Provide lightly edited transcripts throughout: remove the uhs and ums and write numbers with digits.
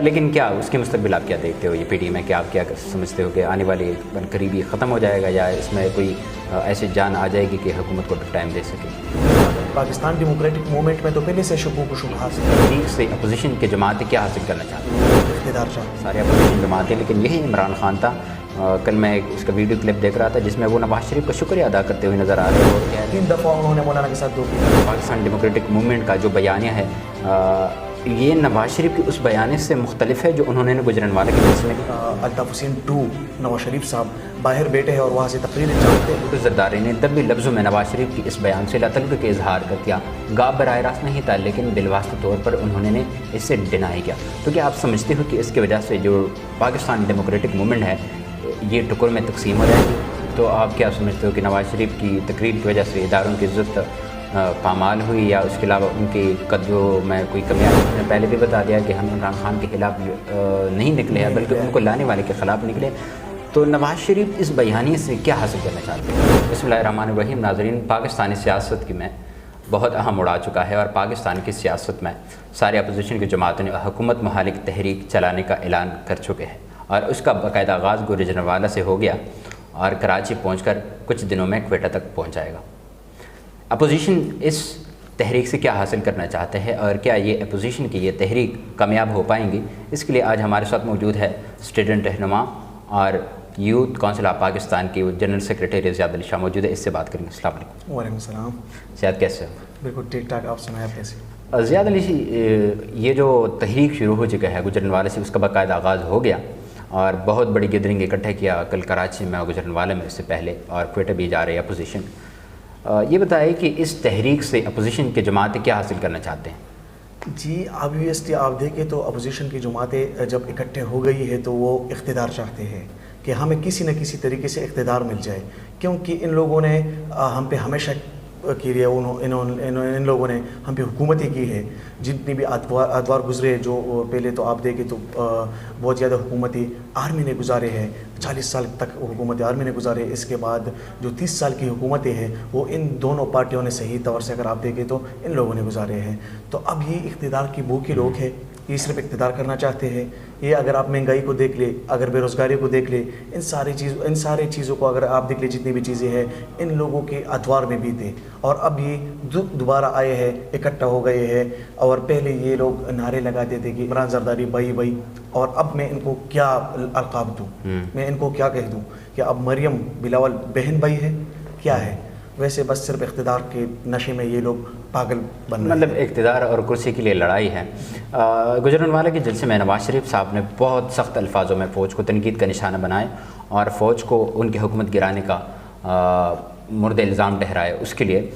لیکن کیا اس کے مستقبل آپ کیا دیکھتے ہو یہ پی ڈی میں، کہ آپ کیا سمجھتے ہو کہ آنے والے قریبی ختم ہو جائے گا یا اس میں کوئی ایسی جان آ جائے گی کہ حکومت کو ٹائم دے سکے؟ پاکستان ڈیموکریٹک موومنٹ میں تو پہلے سے شکوک و شبہات تحریک سے اپوزیشن کے جماعتیں کیا حاصل کرنا چاہتی ہیں؟ اقتدار چاہتے سارے اپوزیشن جماعتیں، لیکن یہی عمران خان تھا. کل میں اس کا ویڈیو کلپ دیکھ رہا تھا جس میں وہ نواز شریف کا شکریہ ادا کرتے ہوئے نظر آ رہے ہیں، اور کہہ رہے ہیں 3 دفعہ انہوں نے مولانا کے ساتھ دو کیا. پاکستان ڈیموکریٹک موومنٹ کا جو بیانیہ ہے یہ نواز شریف کی اس بیانیے سے مختلف ہے جو انہوں نے گجرانوالہ کے جلسے میں کی. الطاف حسین 2 نواز شریف صاحب باہر بیٹھے ہیں اور وہاں سے تقریر چاہتے ہیں. زرداری نے طبی لفظوں میں نواز شریف کی اس بیان سے تعلق کے اظہار کر دیا. گاپ براہ راست نہیں تھا لیکن بالواسطہ طور پر انہوں نے اس سے ڈینائی کیا. تو کیا آپ سمجھتے ہو کہ اس کی وجہ سے جو پاکستان ڈیموکریٹک موومنٹ ہے یہ ٹکر میں تقسیم ہو جائے گی؟ تو آپ کیا سمجھتے ہو کہ نواز شریف کی تقریر کی وجہ سے اداروں کی عزت پامال ہوئی، یا اس کے علاوہ ان کی قدروں میں کوئی کمی آئی؟ انہوں نے پہلے بھی بتا دیا کہ ہم عمران خان کے خلاف نہیں نکلے ہیں بلکہ ان کو لانے والے کے خلاف نکلے. تو نواز شریف اس بیانیے سے کیا حاصل کرنا چاہتے ہیں؟ بسم اللہ الرحمن الرحیم. ناظرین، پاکستانی سیاست کی میں بہت اہم اڑا چکا ہے، اور پاکستان کی سیاست میں سارے اپوزیشن کی جماعتوں نے حکومت محالک تحریک چلانے کا اعلان کر چکے ہیں، اور اس کا باقاعدہ آغاز گجرانوالہ سے ہو گیا اور کراچی پہنچ کر کچھ دنوں میں کوئٹہ تک پہنچ جائے گا. اپوزیشن اس تحریک سے کیا حاصل کرنا چاہتے ہیں، اور کیا یہ اپوزیشن کی یہ تحریک کامیاب ہو پائیں گی؟ اس کے لیے آج ہمارے ساتھ موجود ہے اسٹوڈنٹ رہنما اور یوتھ کونسل آف پاکستان کی جنرل سیکریٹری زیاد علی شاہ موجود ہے. اس سے بات کریں گے. السلام علیکم. وعلیکم السلام. زیاد کیسے ہو؟ بالکل ٹھیک ٹھاک. آپ سنائیں آپ کیسے؟ زیاد علی جی، یہ جو تحریک شروع ہو چکا ہے گجرانوالہ سے، اس کا باقاعدہ آغاز ہو گیا اور بہت بڑی گیدرنگ اکٹھا کیا کل کراچی میں اور گجرانوالہ میں، اس سے پہلے اور کوئٹہ بھی جا رہی ہے اپوزیشن. یہ بتائیں کہ اس تحریک سے اپوزیشن کے جماعتیں کیا حاصل کرنا چاہتے ہیں؟ جی آبویسلی آپ دیکھیں تو اپوزیشن کی جماعتیں جب اکٹھے ہو گئی ہے تو وہ اقتدار چاہتے ہیں کہ ہمیں کسی نہ کسی طریقے سے اقتدار مل جائے، کیونکہ ان لوگوں نے ہم پہ ہمیشہ کی ہے، ان لوگوں نے ہم پہ حکومت ہی کی ہے. جتنی بھی ادوار گزرے، جو پہلے تو آپ دیکھیں تو بہت زیادہ حکومتی آرمی نے گزارے ہیں، 40 سال تک حکومت آرمی نے گزارے. اس کے بعد جو 30 سال کی حکومتیں ہیں وہ ان دونوں پارٹیوں نے صحیح طور سے اگر آپ دیکھیں تو ان لوگوں نے گزارے ہیں. تو اب یہ اقتدار کی بھوکے لوگ ہیں، یہ صرف اقتدار کرنا چاہتے ہیں. یہ اگر آپ مہنگائی کو دیکھ لیں، اگر بے روزگاری کو دیکھ لیں، ان سارے چیزوں کو اگر آپ دیکھ لیں، جتنی بھی چیزیں ہیں ان لوگوں کے ادوار میں بھی تھے، اور اب یہ دوبارہ آئے ہیں، اکٹھا ہو گئے ہیں. اور پہلے یہ لوگ نعرے لگاتے تھے کہ عمران زرداری بھائی بھائی، اور اب میں ان کو کیا القاب دوں، میں ان کو کیا کہہ دوں کہ اب مریم بلاول بہن بھائی ہے کیا ہے؟ ویسے بس صرف اقتدار کے نشے میں یہ لوگ پاگل بن رہے ہیں. مطلب اقتدار اور کرسی کے لیے لڑائی ہے. گجرانوالہ کے جلسے میں نواز شریف صاحب نے بہت سخت الفاظوں میں فوج کو تنقید کا نشانہ بنائے اور فوج کو ان کی حکومت گرانے کا مورد الزام ٹھہرائے اس کے لیے.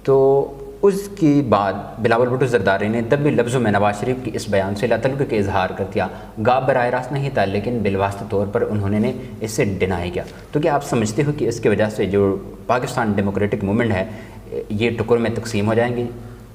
تو اس کے بعد بلاول بھٹو زرداری نے طبی لفظوں میں نواز شریف کی اس بیان سے تعلق کے اظہار کر دیا. گاپ براہ راست نہیں تھا لیکن بالواسطہ طور پر انہوں نے اس سے ڈینائی کیا. تو کیا آپ سمجھتے ہو کہ اس کی وجہ سے جو پاکستان ڈیموکریٹک موومنٹ ہے یہ ٹکر میں تقسیم ہو جائیں گی؟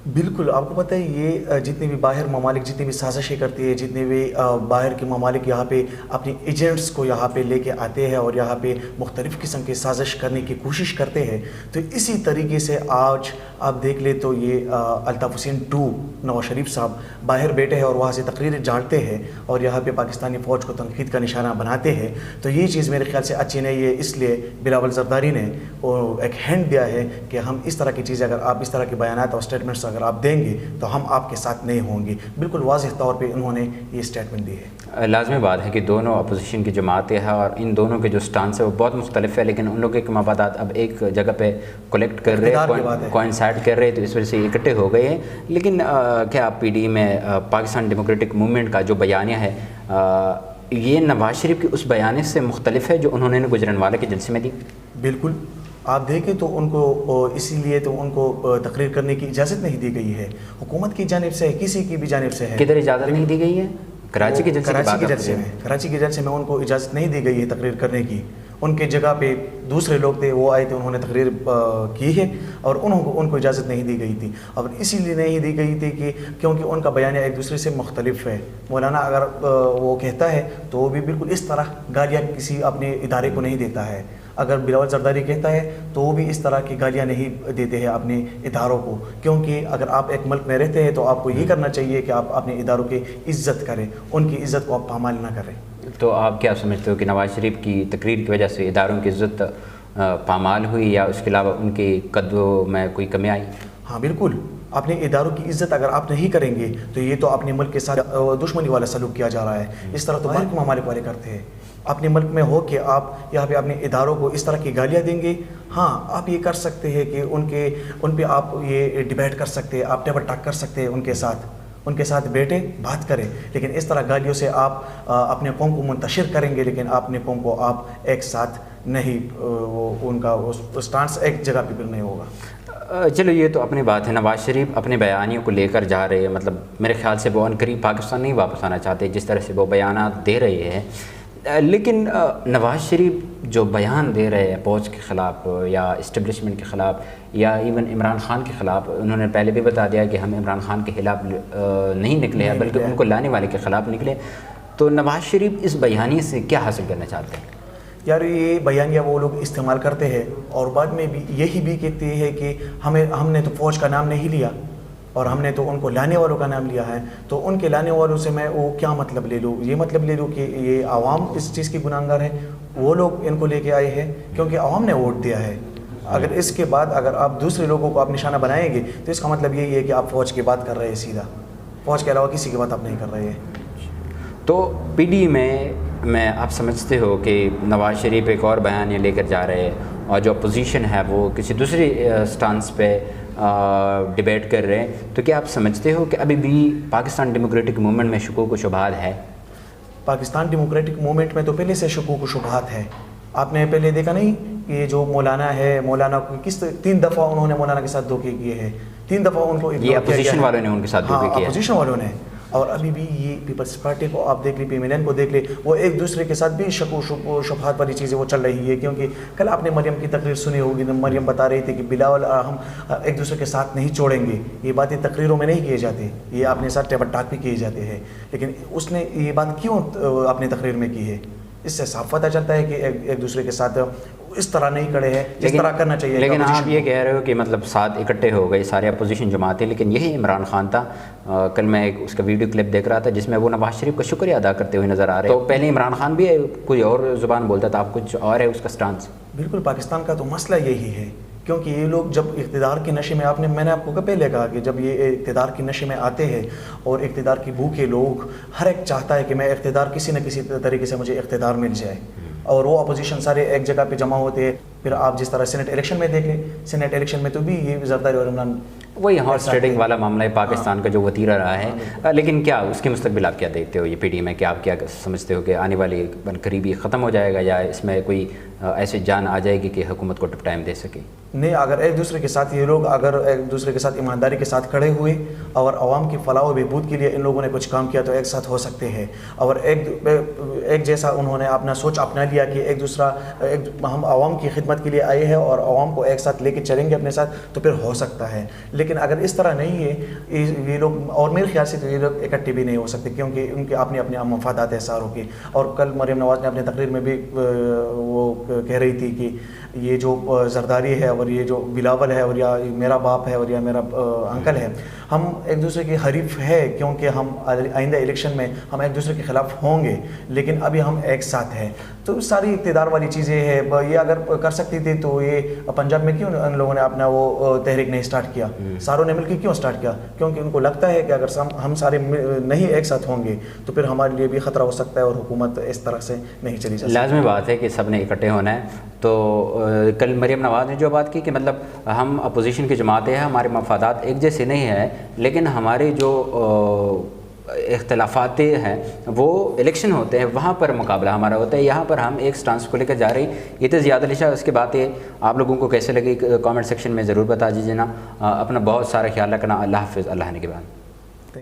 بالکل. آپ کو پتہ ہے یہ جتنے بھی باہر ممالک جتنی بھی سازشیں کرتی ہے، جتنے بھی باہر کے ممالک یہاں پہ اپنی ایجنٹس کو یہاں پہ لے کے آتے ہیں اور یہاں پہ مختلف قسم کی سازش کرنے کی کوشش کرتے ہیں، تو اسی طریقے سے آج آپ دیکھ لیں تو یہ الطاف حسین 2 نواز شریف صاحب باہر بیٹھے ہیں اور وہاں سے تقریریں جھاڑتے ہیں اور یہاں پہ پاکستانی فوج کو تنقید کا نشانہ بناتے ہیں. تو یہ چیز میرے خیال سے اچھی نہیں ہے. اس لیے بلاول زرداری نے ایک ہینڈ دیا ہے کہ ہم اس طرح کی چیزیں، اگر آپ اس طرح کے بیانات اور اسٹیٹمنٹس اگر آپ دیں گے تو ہم آپ کے ساتھ نہیں ہوں گے. بالکل واضح طور پہ انہوں نے یہ اسٹیٹمنٹ دی ہے. لازمی بات ہے کہ دونوں اپوزیشن کی جماعتیں ہیں اور ان دونوں کے جو سٹانس ہے وہ بہت مختلف ہے، لیکن ان لوگوں کے مفادات اب ایک جگہ پہ کلیکٹ کر رہے ہیں، کوائنسائڈ کر رہے ہیں، تو اس وجہ سے اکٹھے ہو گئے ہیں. لیکن کیا پی ڈی میں پاکستان ڈیموکریٹک موومنٹ کا جو بیانیہ ہے یہ نواز شریف کی اس بیانیے سے مختلف ہے جو انہوں نے گجرانوالہ کے جلسے میں دی؟ بالکل. آپ دیکھیں تو ان کو اسی لیے تو ان کو تقریر کرنے کی اجازت نہیں دی گئی ہے حکومت کی جانب سے، کسی کی بھی جانب سے ہے. کدھر اجازت نہیں دی گئی ہے؟ کراچی کے جلسے میں ان کو اجازت نہیں دی گئی ہے تقریر کرنے کی. ان کے جگہ پہ دوسرے لوگ تھے، وہ آئے تھے، انہوں نے تقریر کی ہے اور ان کو اجازت نہیں دی گئی تھی. اور اسی لیے نہیں دی گئی تھی کہ کیونکہ ان کا بیانیہ ایک دوسرے سے مختلف ہے. مولانا اگر وہ کہتا ہے تو وہ بھی بالکل اس طرح گالیاں کسی اپنے ادارے کو نہیں دیتا ہے. اگر بلاول زرداری کہتا ہے تو وہ بھی اس طرح کی گالیاں نہیں دیتے ہیں اپنے اداروں کو، کیونکہ اگر آپ ایک ملک میں رہتے ہیں تو آپ کو یہ کرنا چاہیے کہ آپ اپنے اداروں کی عزت کریں، ان کی عزت کو آپ پامال نہ کریں۔ تو آپ کیا سمجھتے ہو کہ نواز شریف کی تقریر کی وجہ سے اداروں کی عزت پامال ہوئی یا اس کے علاوہ ان کے قدروں میں کوئی کمی آئی؟ ہاں بالکل، اپنے اداروں کی عزت اگر آپ نہیں کریں گے تو یہ تو اپنے ملک کے ساتھ دشمنی والا سلوک کیا جا رہا ہے۔ اس طرح تو باہر کے ممالک والے کرتے ہیں۔ اپنے ملک میں ہو کہ آپ یہاں پہ اپنے اداروں کو اس طرح کی گالیاں دیں گے، ہاں آپ یہ کر سکتے ہیں کہ ان پہ آپ یہ ڈیبیٹ کر سکتے ہیں، آپ ٹیبل ٹاک کر سکتے ہیں، ان کے ساتھ بیٹھے بات کریں، لیکن اس طرح گالیوں سے آپ اپنے قوم کو منتشر کریں گے، لیکن اپنے قوم کو آپ ایک ساتھ نہیں، ان کا اسٹانس ایک جگہ پہ نہیں ہوگا۔ چلو یہ تو اپنی بات ہے، نواز شریف اپنے بیانیوں کو لے کر جا رہے ہیں، مطلب میرے خیال سے وہ عنقریب پاکستان نہیں واپس آنا چاہتے جس طرح سے وہ بیانات دے رہے ہیں، لیکن نواز شریف جو بیان دے رہے ہیں فوج کے خلاف یا اسٹیبلشمنٹ کے خلاف یا ایون عمران خان کے خلاف، انہوں نے پہلے بھی بتا دیا کہ ہم عمران خان کے خلاف نہیں نکلے ہیں بلکہ ان کو لانے والے کے خلاف نکلے، تو نواز شریف اس بیانیے سے کیا حاصل کرنا چاہتے ہیں؟ یار یہ بیانیہ وہ لوگ استعمال کرتے ہیں اور بعد میں بھی یہی بھی کہتے ہیں کہ ہم نے تو فوج کا نام نہیں لیا اور ہم نے تو ان کو لانے والوں کا نام لیا ہے، تو ان کے لانے والوں سے میں وہ کیا مطلب لے لوں؟ یہ مطلب لے لوں کہ یہ عوام اس چیز کی گناہگار ہے، وہ لوگ ان کو لے کے آئے ہیں کیونکہ عوام نے ووٹ دیا ہے۔ اگر اس کے بعد اگر آپ دوسرے لوگوں کو آپ نشانہ بنائیں گے تو اس کا مطلب یہی ہے کہ آپ فوج کی بات کر رہے ہیں، سیدھا فوج کے علاوہ کسی کی بات آپ نہیں کر رہے ہیں۔ تو پی ڈی میں آپ سمجھتے ہو کہ نواز شریف ایک اور بیانیہ لے کر جا رہے ہیں اور جو اپوزیشن ہے وہ کسی دوسری سٹانس پہ ڈیبیٹ کر رہے ہیں، تو کیا آپ سمجھتے ہو کہ ابھی بھی پاکستان ڈیموکریٹک موومنٹ میں شکوک و شبہات ہے؟ پاکستان ڈیموکریٹک موومنٹ میں تو پہلے سے شکوک و شبہات ہے۔ آپ نے پہلے دیکھا نہیں کہ یہ جو مولانا ہے، مولانا کو 3 دفعہ انہوں نے مولانا کے ساتھ دھوکے کیے ہیں، 3 دفعہ ان کو یہ اپوزیشن والوں نے ان کے ساتھ دھوکے کیے، اپوزیشن والوں نے۔ اور ابھی بھی یہ پیپلز پارٹی کو آپ دیکھ لیں، پی ایم ایل این کو دیکھ لیں، وہ ایک دوسرے کے ساتھ بھی شک و شبہات والی چیزیں وہ چل رہی ہے، کیونکہ کل آپ نے مریم کی تقریر سنی ہوگی، مریم بتا رہی تھی کہ بلاول ہم ایک دوسرے کے ساتھ نہیں چھوڑیں گے۔ یہ باتیں تقریروں میں نہیں کیے جاتے، یہ اپنے ساتھ ٹیبل ٹاک بھی کیے جاتے ہیں، لیکن اس نے یہ بات کیوں اپنی تقریر میں کی ہے؟ اس سے صاف پتہ چلتا ہے کہ ایک دوسرے کے ساتھ اس طرح نہیں کھڑے ہیں جس طرح کرنا چاہیے۔ لیکن آپ یہ کہہ رہے ہو کہ مطلب ساتھ اکٹھے ہو گئے سارے اپوزیشن جماعتیں، لیکن یہی عمران خان تھا۔ کل میں اس کا ویڈیو کلپ دیکھ رہا تھا جس میں وہ نواز شریف کا شکریہ ادا کرتے ہوئے نظر آ رہے ہیں۔ تو پہلے عمران خان بھی کوئی اور زبان بولتا تھا، اب کچھ اور ہے اس کا سٹانس؟ بالکل، پاکستان کا تو مسئلہ یہی ہے، کیونکہ یہ لوگ جب اقتدار کی نشے میں میں نے آپ کو پہلے کہا کہ جب یہ اقتدار کی نشے میں آتے ہیں اور اقتدار کی بھوکے لوگ، ہر ایک چاہتا ہے کہ میں اقتدار کسی نہ کسی طریقے سے مجھے اقتدار مل جائے، اور وہ اپوزیشن سارے ایک جگہ پہ جمع ہوتے ہیں۔ پھر آپ جس طرح سینٹ الیکشن میں دیکھ لیں، سینٹ الیکشن میں تو بھی یہ زرداری اور عمران وہی ہارس ٹریڈنگ والا معاملہ ہے پاکستان کا جو وتیرہ رہا ہے۔ لیکن کیا اس کے مستقبل آپ کیا دیکھتے ہو یہ پی ڈی میں، کہ آپ کیا سمجھتے ہو کہ آنے والی قریبی ختم ہو جائے گا یا اس میں کوئی ایسی جان آ جائے گی کہ حکومت کو ٹائم دے سکے؟ نہیں، اگر ایک دوسرے کے ساتھ یہ لوگ اگر ایک دوسرے کے ساتھ ایمانداری کے ساتھ کھڑے ہوئے اور عوام کی فلاح و بہبود کے لیے ان لوگوں نے کچھ کام کیا تو ایک ساتھ ہو سکتے ہیں، اور ایک جیسا انہوں نے اپنا سوچ اپنا لیا کہ ہم عوام کی خدمت کے لیے آئے ہیں اور عوام کو ایک ساتھ لے کے چلیں گے اپنے ساتھ، تو پھر ہو سکتا ہے۔ لیکن اگر اس طرح نہیں ہے یہ لوگ، اور میرے خیال سے تو یہ لوگ اکٹھے بھی نہیں ہو سکتے، کیونکہ ان کے اپنے مفادات ہیں ساروں کے۔ اور کل مریم نواز نے اپنی تقریر میں بھی وہ کہہ رہی تھی کہ یہ جو زرداری ہے اور یہ جو بلاول ہے اور یا میرا باپ ہے اور یا میرا انکل ہے، ہم ایک دوسرے کے حریف ہے، کیونکہ ہم آئندہ الیکشن میں ہم ایک دوسرے کے خلاف ہوں گے، لیکن ابھی ہم ایک ساتھ ہیں۔ تو ساری اقتدار والی چیزیں ہیں، یہ اگر کر سکتی تھی تو یہ پنجاب میں کیوں ان لوگوں نے اپنا وہ تحریک نہیں سٹارٹ کیا؟ ساروں نے مل کے کیوں سٹارٹ کیا؟ کیونکہ ان کو لگتا ہے کہ اگر ہم سارے نہیں ایک ساتھ ہوں گے تو پھر ہمارے لیے بھی خطرہ ہو سکتا ہے اور حکومت اس طرح سے نہیں چلی جا سکتی۔ لازمی بات ہے کہ سب نے اکٹھے ہونا ہے۔ تو کل مریم نواز نے جو بات کی کہ مطلب ہم اپوزیشن کی جماعتیں ہیں، ہمارے مفادات ایک جیسے نہیں ہیں، لیکن ہمارے جو اختلافات ہیں وہ الیکشن ہوتے ہیں وہاں پر مقابلہ ہمارا ہوتا ہے، یہاں پر ہم ایک سٹانس کو لے کر جا رہی۔ یہ تو زیادہ لشا اس کے باتیں آپ لوگوں کو کیسے لگی کامنٹ سیکشن میں ضرور بتا دیجیے نا۔ اپنا بہت سارا خیال رکھنا۔ اللہ حافظ، اللہ نے کے بعد۔